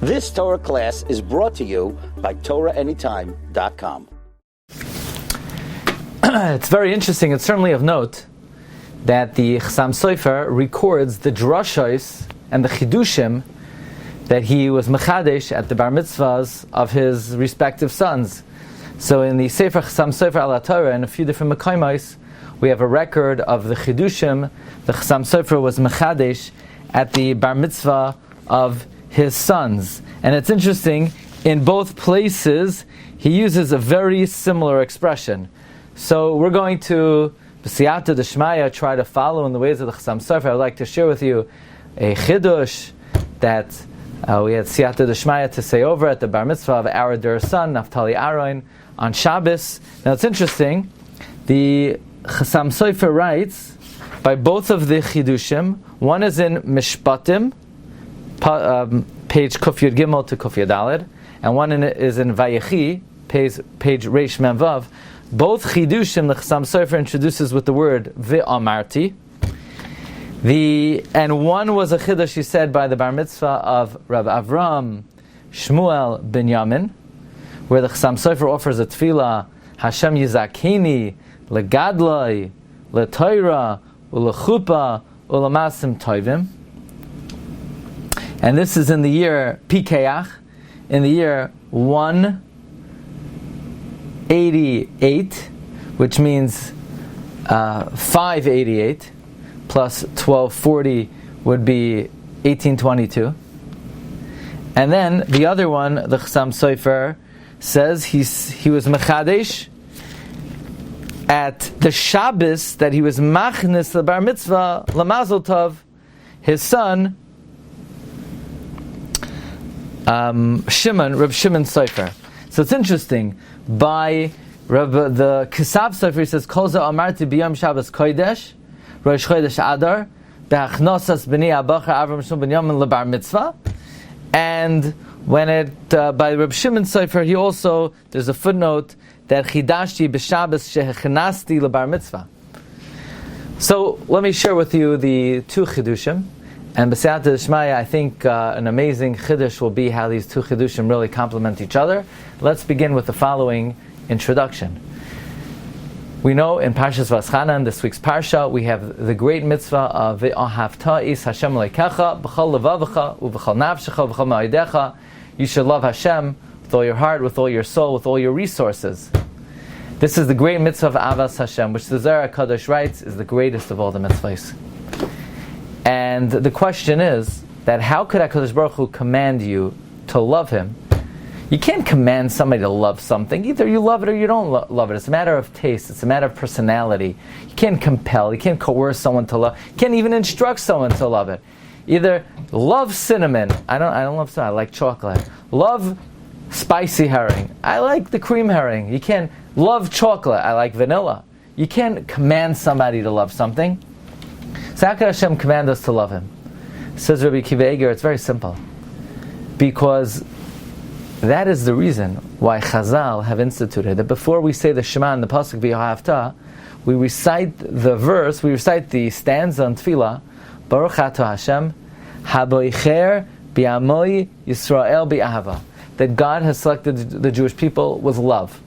This Torah class is brought to you by TorahAnytime.com. It's very interesting. It's certainly of note that the Chasam Sofer records the Drashos and the Chidushim that he was mechadesh at the bar mitzvahs of his respective sons. So in the Sefer Chasam Sofer al Torah, in a few different mekayimos, we have a record of the Chidushim. The Chasam Sofer was mechadesh at the bar mitzvah of his sons. And it's interesting, in both places, he uses a very similar expression. So we're going to, b'siyata d'shmaya, try to follow in the ways of the Chasam Sofer. I'd like to share with you a chidush that we had siyata d'shmaya to say over at the bar mitzvah of our dear son, Naftali Aron, on Shabbos. Now it's interesting, the Chasam Sofer writes, by both of the chidushim, one is in Mishpatim, page Kuf Yud Gimel to Kuf Yud Daled, and one is in Vayechi, page Reish Mem Vav. Both chidushim the Chasam Sofer introduces with the word V'amarti. And one was a chidush, he said, by the bar mitzvah of Rabbi Avram Shmuel Binyamin, where the Chasam Sofer offers a tefillah, Hashem Yizakini, Legadlai, Letoira, Ulechupa, Ulamasim Toivim. And this is in the year Pikeach, in the year 188, which means 588 plus 1240 would be 1822. And then the other one, the Chasam Sofer, says he was mechadesh at the Shabbos that he was machnis the bar mitzvah lamazel tov, his son Reb Shimon Sofer. So it's interesting. By the Kisav Sofer, he says, Kol za amarti b'yom Shabbos kodesh, Rosh Chodesh Adar, be'achnosas b'nei abacher Avram Shmuel Binyamin lebar mitzvah. And when by Reb Shimon Sofer, he also, there's a footnote that chidashti b'Shabbos shehechnasti lebar mitzvah. So let me share with you the two chidushim. And b'siyata d'shmaya, I think an amazing chiddush will be how these two chidushim really complement each other. Let's begin with the following introduction. We know in Parshas Vaschanan, this week's Parsha, we have the great mitzvah of Ve'ahavta is Hashem Elokecha b'chol levavecha u'b'chol nafshecha u'b'chol ma'idecha. You should love Hashem with all your heart, with all your soul, with all your resources. This is the great mitzvah of Avas Hashem, which the Zohar HaKadosh writes is the greatest of all the mitzvahs. And the question is that how could HaKadosh Baruch Hu command you to love Him? You can't command somebody to love something. Either you love it or you don't love it. It's a matter of taste. It's a matter of personality. You can't compel. You can't coerce someone to love. You can't even instruct someone to love it. Either love cinnamon. I don't love cinnamon. I like chocolate. Love spicy herring. I like the cream herring. You can't love chocolate. I like vanilla. You can't command somebody to love something. So how could Hashem command us to love Him? Says Rabbi Kiva Eger, it's very simple. Because that is the reason why Chazal have instituted that before we say the Shema and the Pasuk V'Yahavta, we recite the verse, we recite the stanza on Tefillah, Baruch Ato Hashem, Haboicher B'Amoy Yisrael B'Ahava, that God has selected the Jewish people with love.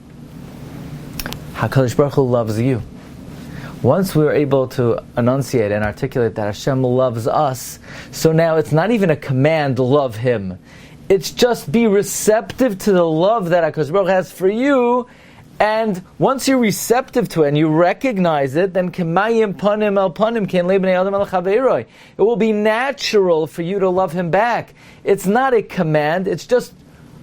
HaKadosh Baruch Hu loves you. Once we were able to enunciate and articulate that Hashem loves us, so now it's not even a command, love Him. It's just be receptive to the love that HaKadosh Baruch Hu has for you, and once you're receptive to it and you recognize it, then it will be natural for you to love Him back. It's not a command, it's just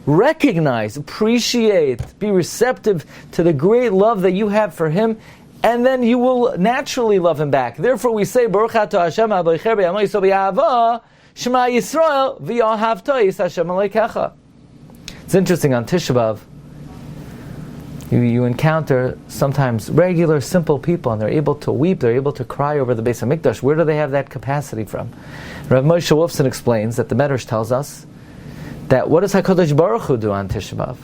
recognize, appreciate, be receptive to the great love that you have for Him, and then you will naturally love Him back. Therefore we say, Baruch Ato Hashem haboicher b'yamoy yisrael b'ahava, Shema Yisrael v'Yahavta is Hashem Elokecha. It's interesting, on Tisha B'Av, you encounter sometimes regular, simple people, and they're able to weep, they're able to cry over the Beis HaMikdash. Where do they have that capacity from? Rav Moshe Wolfson explains that the Medrash tells us that what does HaKadosh Baruch Hu do on Tisha B'Av?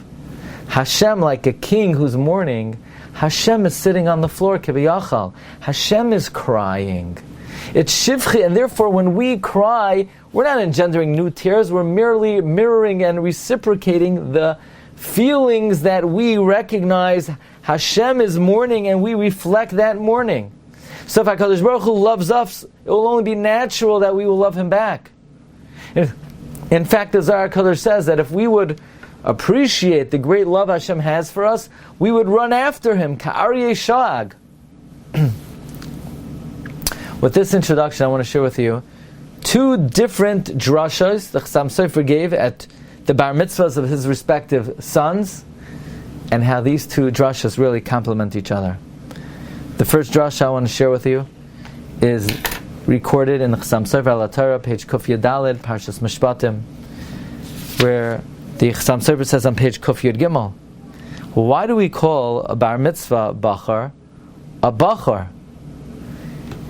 Hashem, like a king who's mourning, Hashem is sitting on the floor, kibiyachal. Hashem is crying. It's shivchi, and therefore when we cry, we're not engendering new tears, we're merely mirroring and reciprocating the feelings that we recognize Hashem is mourning, and we reflect that mourning. So if HaKadosh Baruch Hu loves us, it will only be natural that we will love Him back. In fact, the Zohar HaKadosh says that if we would appreciate the great love Hashem has for us, we would run after Him, ka'aryeh sha'ag. With this introduction, I want to share with you two different drashos the Chasam Sofer gave at the bar mitzvahs of his respective sons, and how these two drashos really complement each other. The first drasha I want to share with you is recorded in the Chasam Sofer al Torah, page Kuf Yud Daled, Parshas Mishpatim, where the Chasam Sofer says on page Kuf Yud Gimel, why do we call a bar mitzvah bachar a bachar?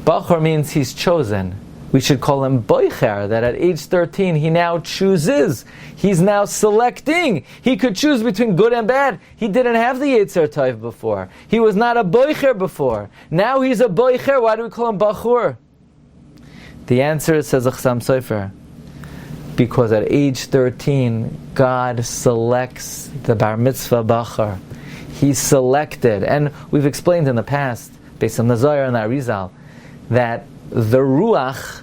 Bachar means he's chosen. We should call him boicher, that at age 13 he now chooses. He's now selecting. He could choose between good and bad. He didn't have the Yetzer Tov before. He was not a boicher before. Now he's a boicher. Why do we call him bachur? The answer is, says the Chasam Sofer, because at age 13 God selects the bar mitzvah bachar. He selected, and we've explained in the past, based on the Zohar and the Arizal, that the ruach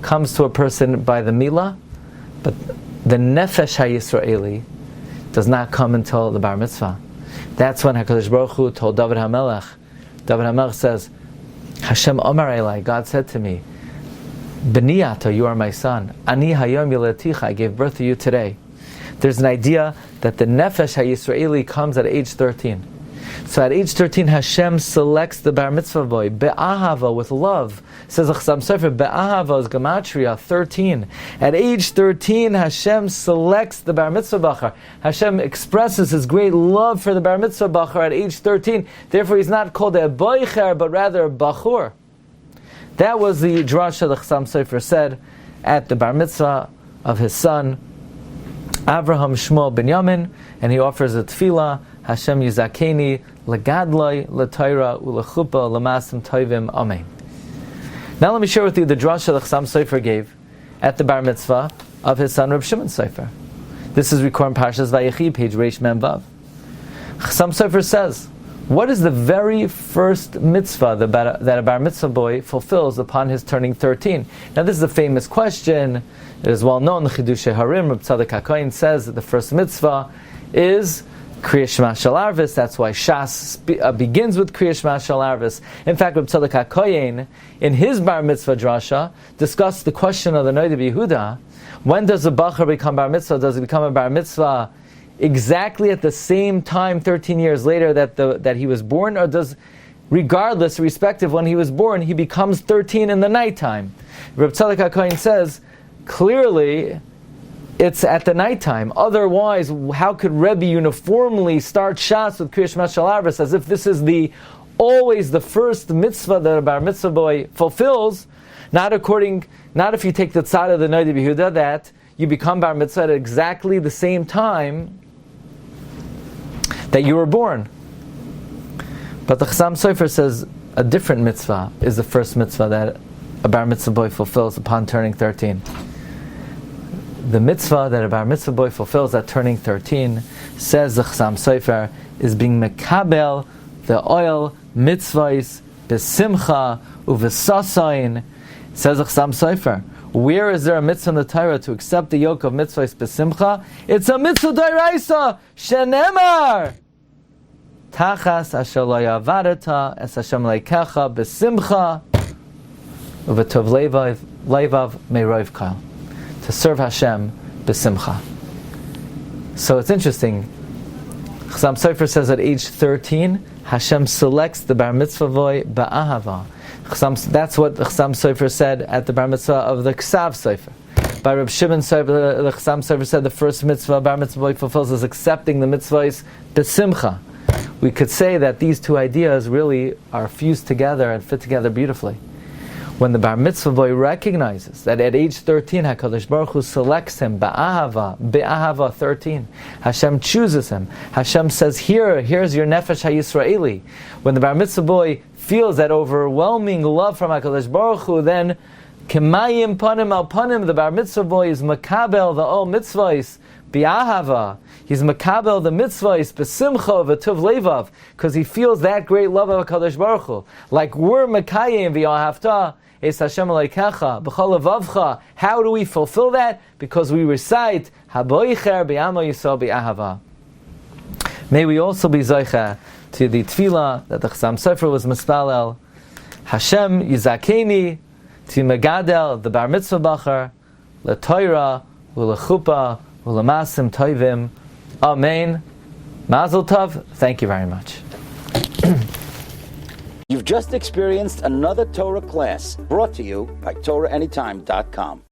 comes to a person by the milah, but the nefesh hayisraeli does not come until the bar mitzvah. That's when HaKadosh Baruch Hu told David HaMelech. David HaMelech says, Hashem Omar Elai, God said to me, B'niyata, you are my son. Ani hayom yileticha, I gave birth to you today. There's an idea that the nefesh hayisraeli comes at age 13. So at age 13, Hashem selects the bar mitzvah boy, be'ahava, with love. Says the Chasam Sofer, be'ahava is gematria, 13. At age 13, Hashem selects the bar mitzvah bachar. Hashem expresses His great love for the bar mitzvah bachar at age 13. Therefore, he's not called a boicher, but rather a bachur. That was the drasha the Chasam Sofer said at the bar mitzvah of his son, Avraham Shmuel Binyamin, and he offers a tefillah, Hashem Yizakeni legadloi leTorah ulechupa lemasim tovim amen. Now let me share with you the drasha the Chasam Sofer gave at the bar mitzvah of his son Reb Shimon Sofer. This is recorded in Parshas Vayechi, page Reish Mem Vav. Chasam Sofer says, what is the very first mitzvah that a bar mitzvah boy fulfills upon his turning 13? Now this is a famous question. It is well known. The Chiddushei Harim, Reb Tzadok HaKohen says that the first mitzvah is Kriya Shema Shel Arvis. That's why Shas begins with Kriya Shema Shel Arvis. In fact, Reb Tzadok HaKohen, in his bar mitzvah drasha, discussed the question of the Noda B'Yehuda. When does a bachar become bar mitzvah? Does he become a bar mitzvah exactly at the same time, 13 years later, that he was born, or does, regardless, irrespective when he was born, he becomes 13 in the nighttime? Reb Tzadok HaKohen says, clearly, it's at the nighttime. Otherwise, how could Rebbe uniformly start Shas with Kriya Shema Shel Arvis as if this is always the first mitzvah that a bar mitzvah boy fulfills? Not if you take the tzad of the Noda B'Yehuda that you become bar mitzvah at exactly the same time that you were born. But the Chasam Sofer says a different mitzvah is the first mitzvah that a bar mitzvah boy fulfills upon turning 13. The mitzvah that a bar mitzvah boy fulfills at turning 13, says the Chasam Sofer, is being mekabel the oil mitzvahs besimcha uvesasayin. Says the Chasam Sofer, where is there a mitzvah in the Torah to accept the yoke of mitzvahs besimcha? It's a mitzvah d'oraisa shenemar tachas asher lo yavareta es Hashem leikecha besimcha uvetov levav meirov kal. To serve Hashem b'simcha. So it's interesting. Chasam Sofer says at age 13, Hashem selects the bar mitzvah boy ba'ahava. That's what the Chasam Sofer said at the bar mitzvah of the Ksav Sofer. By Reb Shimon Sofer, the Chasam Sofer said the first mitzvah bar mitzvah boy fulfills is accepting the mitzvahs b'simcha. We could say that these two ideas really are fused together and fit together beautifully. when the bar mitzvah boy recognizes that at age 13 HaKadosh Baruch Hu selects him be'ahava 13, Hashem chooses him, Hashem says, here's your nefesh HaYisraeli. When the bar mitzvah boy feels that overwhelming love from HaKadosh Baruch Hu, then Kemayim panim al panim, the bar mitzvah boy is makabel the ol mitzvahs bi'ahava. He's makabel the mitzvahs besimcha v'tuv levav, because he feels that great love of HaKadosh Baruch Hu. Like we're makayim v'yahavta es Hashem aleikecha b'chol levavcha. How do we fulfill that? Because we recite haboicher bi'amo yisrael bi'ahava. May we also be zoicha to the tefillah that the Chasam Sofer was mispalel. Hashem yizakeni to megadel the bar mitzvah bacher leTorah ulechupa ulemasim toivim. Amen. Mazel tov. Thank you very much. You've just experienced another Torah class brought to you by TorahAnytime.com.